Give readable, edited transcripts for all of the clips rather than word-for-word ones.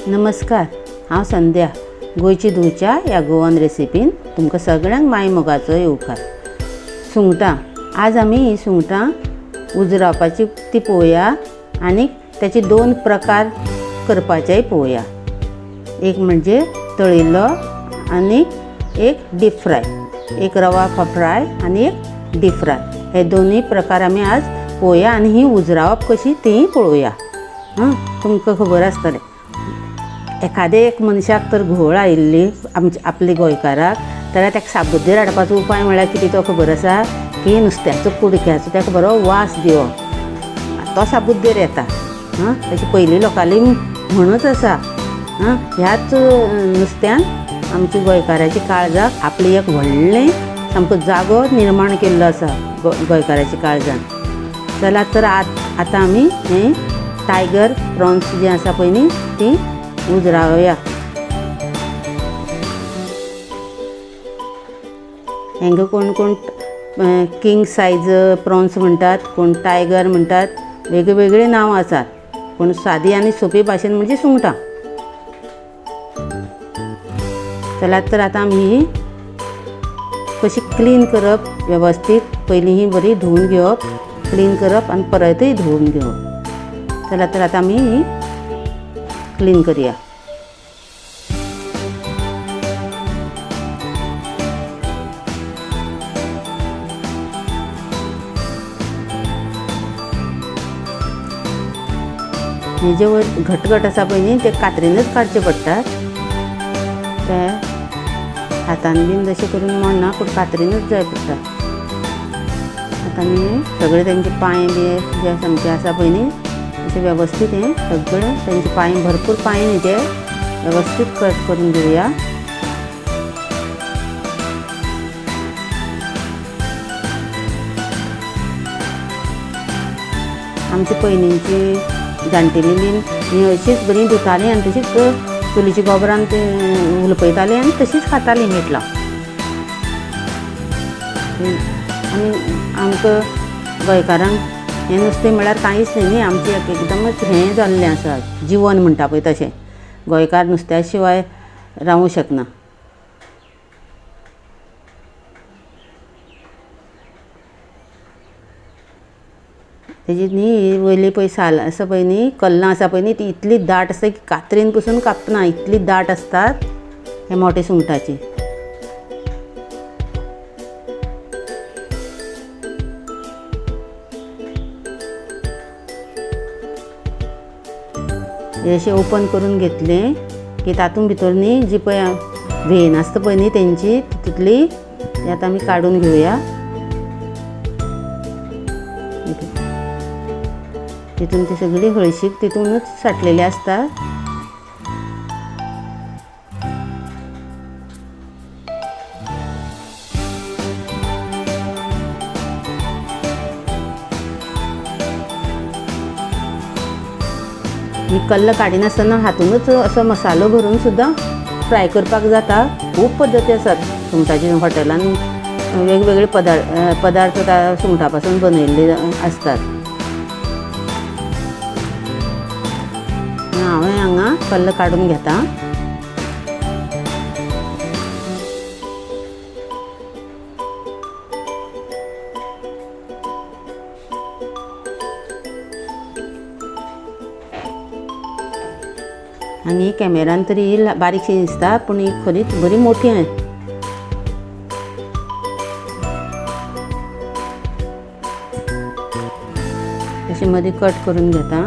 नमस्कार, हांव संध्या गोंयची धूवच्या ह्या गोवन रेसिपीन तुमकां सगळ्यांक माय मोगाचो येवकार। सुंगटां आज आमी ही सुंगटां उजरावपाची ती पळोवया आनी त्याचे दोन प्रकार करपाचेय पळोवया। एक म्हणजे तळिल्लो आनी एक डीप फ्राय, एक रवा फ्राय आनी एक डीप फ्राय, हे दोन्ही प्रकार आमी आज पळोवया आनी ही उजरावप कशी तीय पळोवया। तुमकां खबर आसतलें एखादे एक मनशाक तर घोळ आयिल्ली आपली गोंयकाराक, जाल्यार ताका साबुद्देर हाडपाचो उपाय म्हळ्यार कितें तो खबर आसा की नुस्त्याचो कुडक्याचो ताका बरो वास दिवप, तो साबुद्देर येता। तशी पयलीं लोकांली म्हणूच आसा। ह्याच नुस्त्यान आमची गोंयकाराची काळजाक आपली एक व्हडलें सामको जागो निर्माण केल्लो आसा गोंयकाराची काळजान। जाल्यार तर आतां आमी हें टायगर प्रॉन्स जी आसा पळय न्ही ती उजरावया। हांगा कोण कोण किंग सायज प्रॉन्स म्हणटात, कोण टायगर म्हणटात, वेगवेगळी नांवां आसात, पूण सादी आनी सोंपी भाशेन म्हणजे सुंगटां। जाल्यार तर आतां आमी ही कशी क्लीन करप वेवस्थीत, पयलीं ही बरी धुवन घेवप, क्लीन करप आनी परतय धुवन घेवप। जाल्यार तर आतां आमी ही क्लीन करूया। हे जे वयर घट आसा पळय न्ही ते कातरीनच काडचे पडटात। ते हातान बीन जशें करून मोडना, पूण कातरीनच जाय पडटा। आतां आमी सगळे तेंचे पांय बी जे सामके आसा पळय न्ही अशें वेवस्थीत हे सगळे तेंचे पांय भरपूर पांय न्ही ते वेवस्थीत कट करून घेवया। आमची पयलींची जाणटेली बीन ही अशीच बरी धुताली आनी तशीच चुलीची गोबरान ते उलपयताली आनी तशीच खाताली मीठ लावन। आनी आमकां गोंयकारांक हें नुस्तें म्हळ्यार कांयच न्ही, आमचें एकदमच हें जाल्लें आसा, जीवन म्हणटा पळय तशें। गोंयकार नुस्त्या शिवाय रावूं शकना। तेजी न्ही वयली पळय साल आसा पळय न्ही, कल्लां आसा पळय न्ही, ती इतली दाट आसता की कातरेन पसून कापना, इतली दाट आसतात हे मोठे सुंगटाची। हे अशें ओपन करून घेतलें की तातूंत भितर न्ही जी पळय व्हेन आसता पळय न्ही तेंची तितली ती आतां आमी काडून घेवया। तितून ती सगळी हळशीक तितूनच साठलेली आसता। ही कल्ल काडिनासतना हातूनच असो मसालो भरून सुद्दां फ्राय करपाक जाता। खूब पद्दती आसात सुंगटाची, हॉटेलान वेगवेगळे पदार्थ सुंगटा पासून बनयल्ले आसतात। हांवें हांगा कल्ल काडून घेता। आनी कॅमेरान तरी बारीकशी दिसता, पूण ही खरीच बरी मोठी आहे। अशी मदीं कट करून घेता।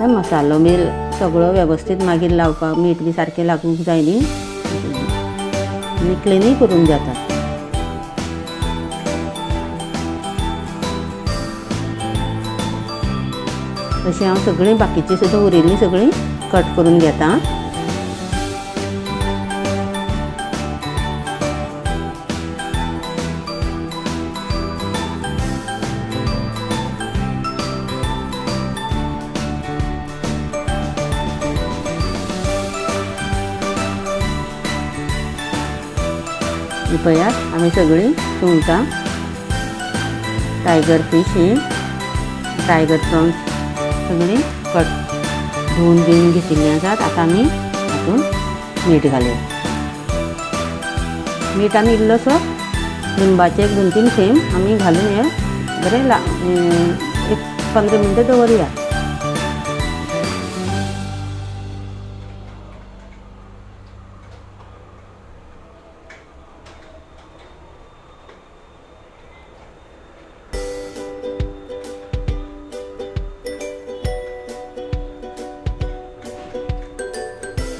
मसालो बी सगळो वेवस्थीत मागीर लावपाक, मीठ बी सारकें लागूंक जाय न्ही, आनी क्लिनूय करून जाता। तशी हांव सगळीं बाकीची सुद्दां उरिल्लीं सगळीं कट करून घेता। पळयात आमी सगळीं सुंगटां, टायगर फीश ही टायगर प्रॉन्स सगळीं कट धुवून बिवून घेतिल्ली आसात. आतां आमी हातून मीठ घालया. मीठ आनी इल्लोसो लिंबाचे 2-3 थेंब आमी घालून हे बरें एक 15 मिनटां दवरया.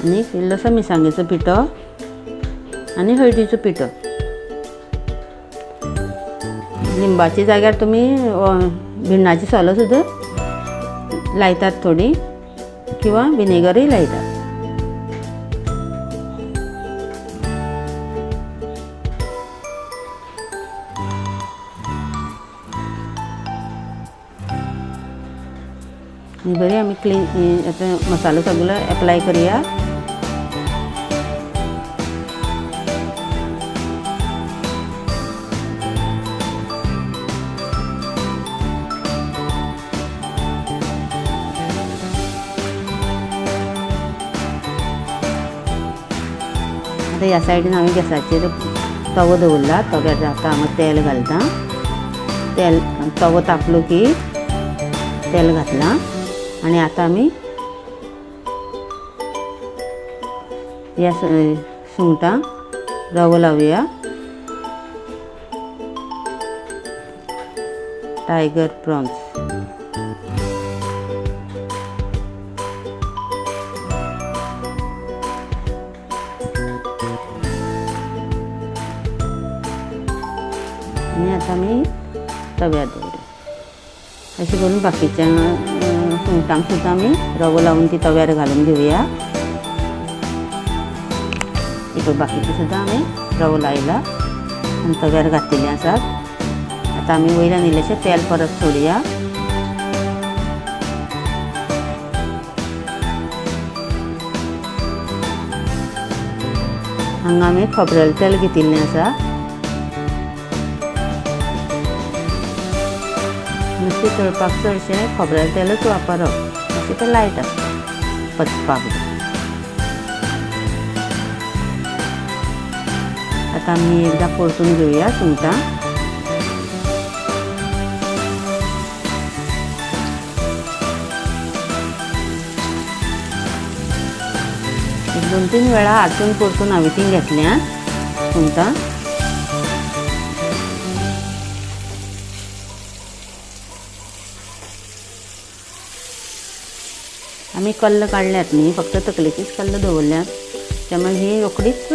आनी इल्लोसो मिरसांगेचो पिठो आनी हळदीचो पिठो. लिंबाच्या जाग्यार तुमी भिण्णाची सोलां सुद्दां लायतात थोडी, किंवा विनेगरूय लायतात. बरी आमी क्लीन आता मसालो सगळो एप्लाय करूया. आता ह्या सायडीन हांवें गॅसाचेर तवो दवरला. तव्यार आतां हांगा तेल घालता. तवो तापलो की तेल घातलां आनी आतां आमी ह्या सुंगटांक रवो लावया. Tiger prawns. आनी आतां आमी तव्यार दवरया. अशें करून बाकीच्या सुंगटांक सुद्दां आमी रवो लावून ती तव्यार घालून घेवया. इकडे बाकीचे सुद्दां आमी रवो लायला आनी तव्यार घातिल्ले आसात. आतां आमी वयल्यान इल्लेशें तेल परत सोडया. हांगा आमी खोबरेल तेल घेतिल्लें आसा. नुस्तें तळपाक चडशें खोबरेल तेलच वापरप, अशें तें लायट आसता पचपाक. आतां आमी एकदां परतून घेवया सुंगटां. एक 2-3 वेळा आटून परतून हांवें ती घेतल्या सुंगटां. आमी कल्ल काडल्यात न्ही, फक्त तकलेचीच कल्ल दवरल्यात, त्यामुळे ही रोकडीच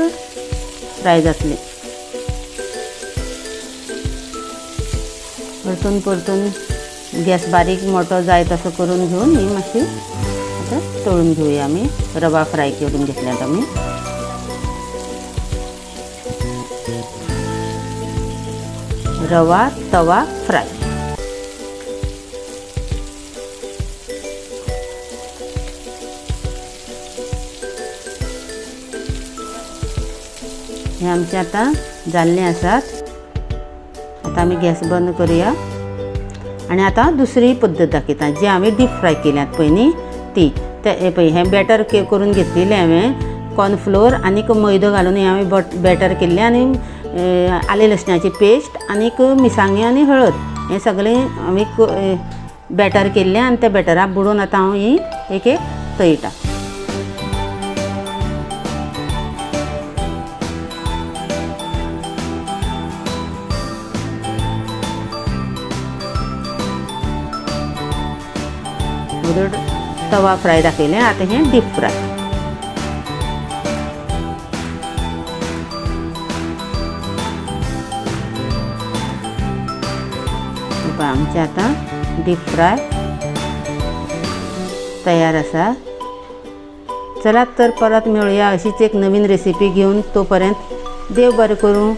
फ्राय जातली. परतून परतून गॅस बारीक मोठो जाय तसो करून घेवन ही मातशी आतां तळून घेवया. आमी रवा फ्राय करून घेतल्यात आमी. रवा तवा फ्राय. हे आमचे आतां जाल्ले आसात. आतां आमी गॅस बंद करूया आनी आतां दुसरी पद्दत दाखयता जी हांवें डीप फ्राय केल्यात पळय न्ही ती. हे पळय हें बॅटर करून घेतलेलें हांवें कॉर्नफ्लोर आनीक मैदो घालून हें हांवें बॅटर केल्लें आनी आले लसणाची पेस्ट आनीक मिरसांगे आनी हळद हें सगळें हांवें बॅटर केल्लें आनी त्या बॅटराक बुडोवन आतां हांव ही एक तळटा. तवा फ्राय दाखयलें. आतां हें डीप फ्राय. आमचें आतां डीप फ्राय तयार आसा. चलात तर परत मेळुया अशीच एक नवीन रेसिपी घेवन. तोपर्यंत देव बरें करूं.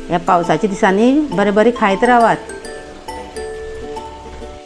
ह्या पावसाच्या दिसांनी बरें बरें खायत रावात.